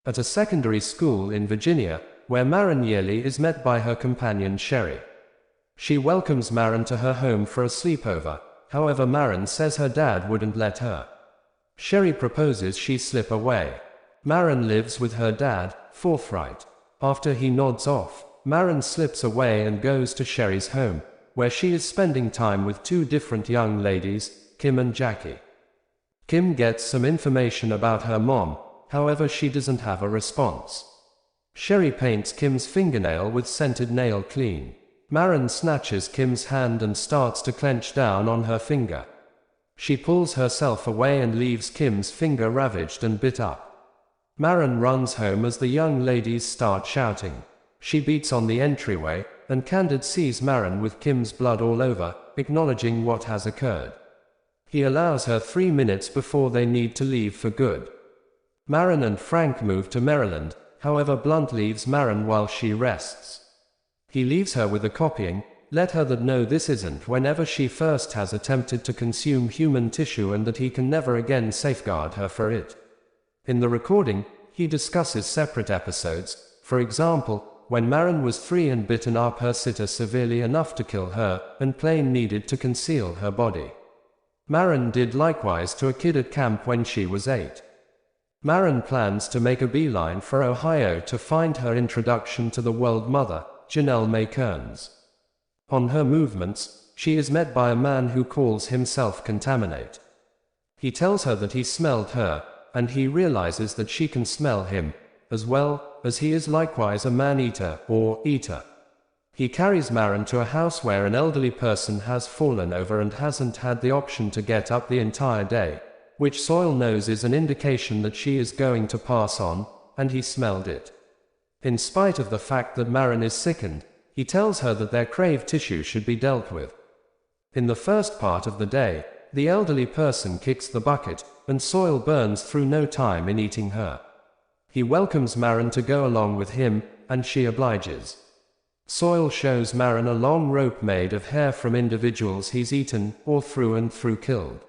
At a secondary school in Virginia, where Maren yearly is met by her companion Sherry. She welcomes Maren to her home for a sleepover, however Maren says her dad wouldn't let her. Sherry proposes she slip away. Maren lives with her dad, forthright. After he nods off, Maren slips away and goes to Sherry's home, where she is spending time with two different young ladies, Kim and Jackie. Kim gets some information about her mom, however she doesn't have a response. Sherry paints Kim's fingernail with scented nail clean. Maren snatches Kim's hand and starts to clench down on her finger. She pulls herself away and leaves Kim's finger ravaged and bit up. Maren runs home as the young ladies start shouting. She beats on the entryway, and Candid sees Maren with Kim's blood all over, acknowledging what has occurred. He allows her 3 minutes before they need to leave for good. Maren and Frank move to Maryland, however Blunt leaves Maren while she rests. He leaves her with a copying, let her that know this isn't whenever she first has attempted to consume human tissue and that he can never again safeguard her for it. In the recording, he discusses separate episodes, for example, when Maren was 3 and bitten up her sitter severely enough to kill her, and Plain needed to conceal her body. Maren did likewise to a kid at camp when she was 8. Maren plans to make a beeline for Ohio to find her introduction to the world mother, Janelle May Kearns. On her movements, she is met by a man who calls himself Contaminate. He tells her that he smelled her, and he realizes that she can smell him, as well as he is likewise a man-eater, or eater. He carries Maren to a house where an elderly person has fallen over and hasn't had the option to get up the entire day, which Soil knows is an indication that she is going to pass on, and he smelled it. In spite of the fact that Maren is sickened, he tells her that their craved tissue should be dealt with. In the first part of the day, the elderly person kicks the bucket, and Soil burns through no time in eating her. He welcomes Maren to go along with him, and she obliges. Soil shows Maren a long rope made of hair from individuals he's eaten, or through and through killed.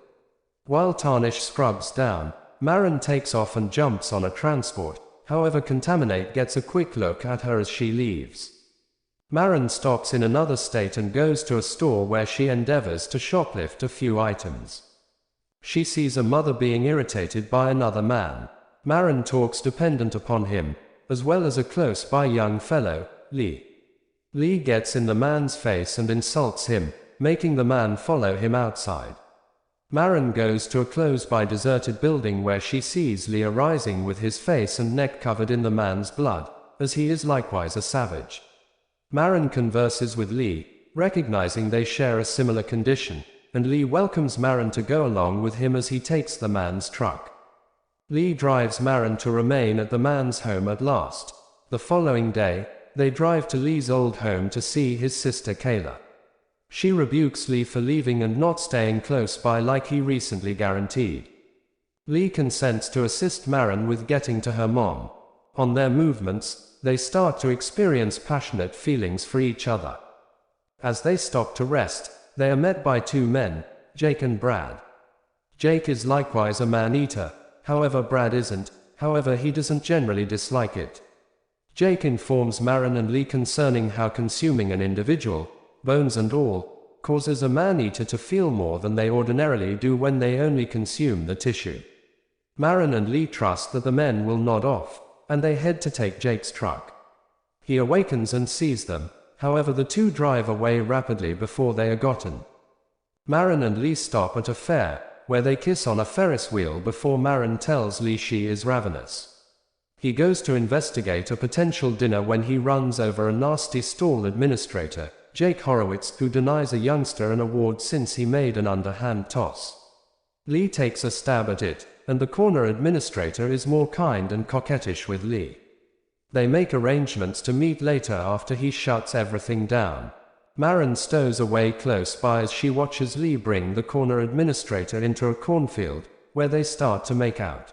While Tarnish scrubs down, Maren takes off and jumps on a transport, however Contaminate gets a quick look at her as she leaves. Maren stops in another state and goes to a store where she endeavors to shoplift a few items. She sees a mother being irritated by another man. Maren talks dependent upon him, as well as a close-by young fellow, Lee. Lee gets in the man's face and insults him, making the man follow him outside. Maren goes to a close-by deserted building where she sees Lee arising with his face and neck covered in the man's blood, as he is likewise a savage. Maren converses with Lee, recognizing they share a similar condition, and Lee welcomes Maren to go along with him as he takes the man's truck. Lee drives Maren to remain at the man's home at last. The following day, they drive to Lee's old home to see his sister Kayla. She rebukes Lee for leaving and not staying close by like he recently guaranteed. Lee consents to assist Maren with getting to her mom. On their movements, they start to experience passionate feelings for each other. As they stop to rest, they are met by 2 men, Jake and Brad. Jake is likewise a man-eater, however Brad isn't, however he doesn't generally dislike it. Jake informs Maren and Lee concerning how consuming an individual, bones and all, causes a man-eater to feel more than they ordinarily do when they only consume the tissue. Maren and Lee trust that the men will nod off, and they head to take Jake's truck. He awakens and sees them, however the 2 drive away rapidly before they are gotten. Maren and Lee stop at a fair, where they kiss on a Ferris wheel before Maren tells Lee she is ravenous. He goes to investigate a potential dinner when he runs over a nasty stall administrator, Jake Horowitz, who denies a youngster an award since he made an underhand toss. Lee takes a stab at it, and the corner administrator is more kind and coquettish with Lee. They make arrangements to meet later after he shuts everything down. Maren stows away close by as she watches Lee bring the corner administrator into a cornfield, where they start to make out.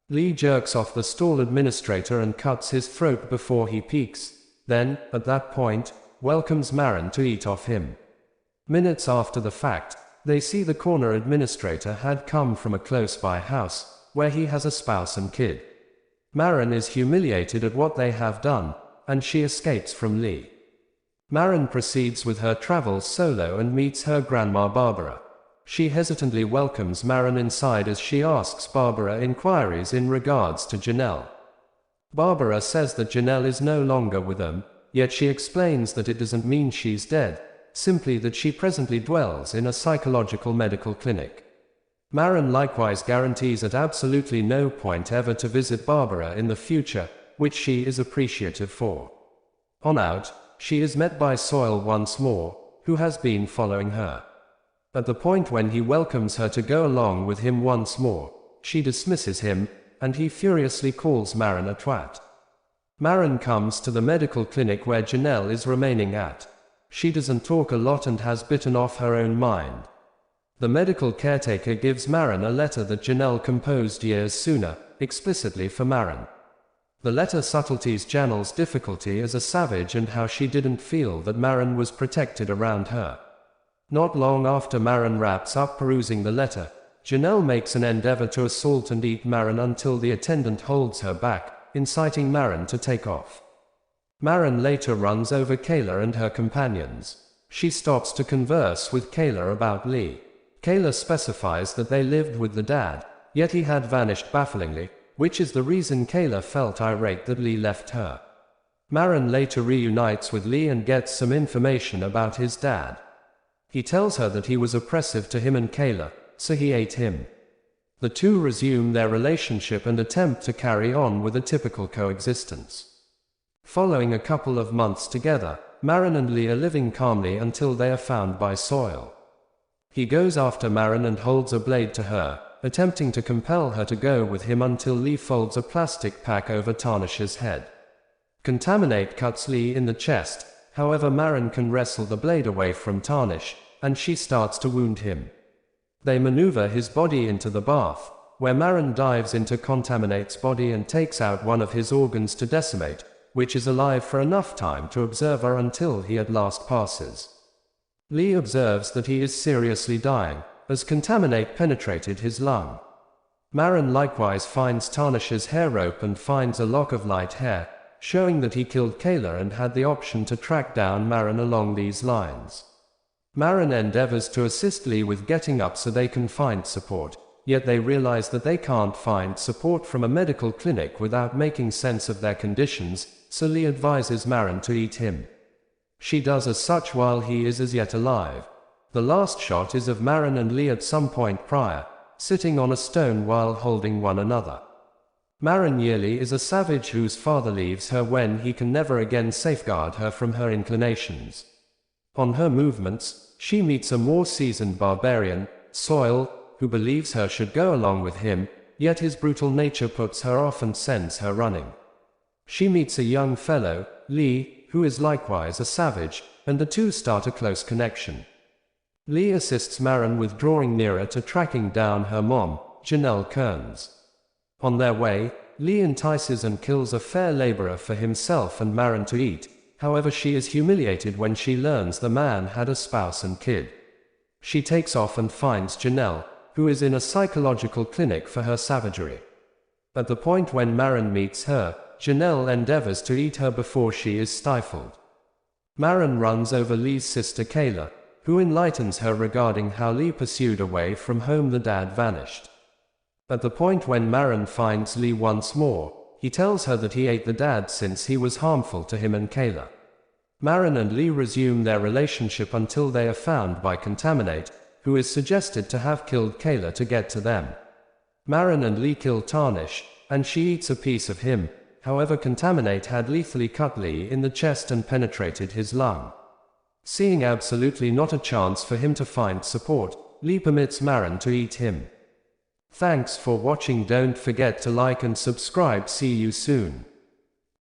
Lee jerks off the stall administrator and cuts his throat before he peeks, then, at that point, welcomes Maren to eat off him. Minutes after the fact, they see the corner administrator had come from a close-by house, where he has a spouse and kid. Maren is humiliated at what they have done, and she escapes from Lee. Maren proceeds with her travels solo and meets her grandma Barbara. She hesitantly welcomes Maren inside as she asks Barbara inquiries in regards to Janelle. Barbara says that Janelle is no longer with them, yet she explains that it doesn't mean she's dead, simply that she presently dwells in a psychological medical clinic. Maren likewise guarantees at absolutely no point ever to visit Barbara in the future, which she is appreciative for. On out, she is met by Soil once more, who has been following her. At the point when he welcomes her to go along with him once more, she dismisses him, and he furiously calls Maren a twat. Maren comes to the medical clinic where Janelle is remaining at. She doesn't talk a lot and has bitten off her own mind. The medical caretaker gives Maren a letter that Janelle composed years sooner, explicitly for Maren. The letter subtleties Janelle's difficulty as a savage and how she didn't feel that Maren was protected around her. Not long after Maren wraps up perusing the letter, Janelle makes an endeavor to assault and eat Maren until the attendant holds her back, inciting Maren to take off. Maren later runs over Kayla and her companions. She stops to converse with Kayla about Lee. Kayla specifies that they lived with the dad, yet he had vanished bafflingly, which is the reason Kayla felt irate that Lee left her. Maren later reunites with Lee and gets some information about his dad. He tells her that he was oppressive to him and Kayla, so he ate him. The two resume their relationship and attempt to carry on with a typical coexistence. Following a couple of months together, Maren and Lee are living calmly until they are found by Soil. He goes after Maren and holds a blade to her, attempting to compel her to go with him until Lee folds a plastic pack over Tarnish's head. Contaminate cuts Lee in the chest, however Maren can wrestle the blade away from Tarnish, and she starts to wound him. They maneuver his body into the bath, where Maren dives into Contaminate's body and takes out one of his organs to Decimate, which is alive for enough time to observe her until he at last passes. Lee observes that he is seriously dying, as Contaminate penetrated his lung. Maren likewise finds Tarnish's hair rope and finds a lock of light hair, showing that he killed Kayla and had the option to track down Maren along these lines. Maren endeavors to assist Lee with getting up so they can find support, yet they realize that they can't find support from a medical clinic without making sense of their conditions, so Lee advises Maren to eat him. She does as such while he is as yet alive. The last shot is of Maren and Lee at some point prior, sitting on a stone while holding one another. Maren Yearly is a savage whose father leaves her when he can never again safeguard her from her inclinations. On her movements, she meets a more seasoned barbarian, Soil, who believes her should go along with him, yet his brutal nature puts her off and sends her running. She meets a young fellow, Lee, who is likewise a savage, and the two start a close connection. Lee assists Maren with drawing nearer to tracking down her mom, Janelle Kearns. On their way, Lee entices and kills a fair laborer for himself and Maren to eat, however she is humiliated when she learns the man had a spouse and kid. She takes off and finds Janelle, who is in a psychological clinic for her savagery. At the point when Maren meets her, Janelle endeavors to eat her before she is stifled. Maren runs over Lee's sister Kayla, who enlightens her regarding how Lee pursued away from home the dad vanished. At the point when Maren finds Lee once more, he tells her that he ate the dad since he was harmful to him and Kayla. Maren and Lee resume their relationship until they are found by Contaminate, who is suggested to have killed Kayla to get to them. Maren and Lee kill Tarnish, and she eats a piece of him. However, Contaminate had lethally cut Lee in the chest and penetrated his lung. Seeing absolutely not a chance for him to find support, Lee permits Maren to eat him. Thanks for watching. Don't forget to like and subscribe. See you soon.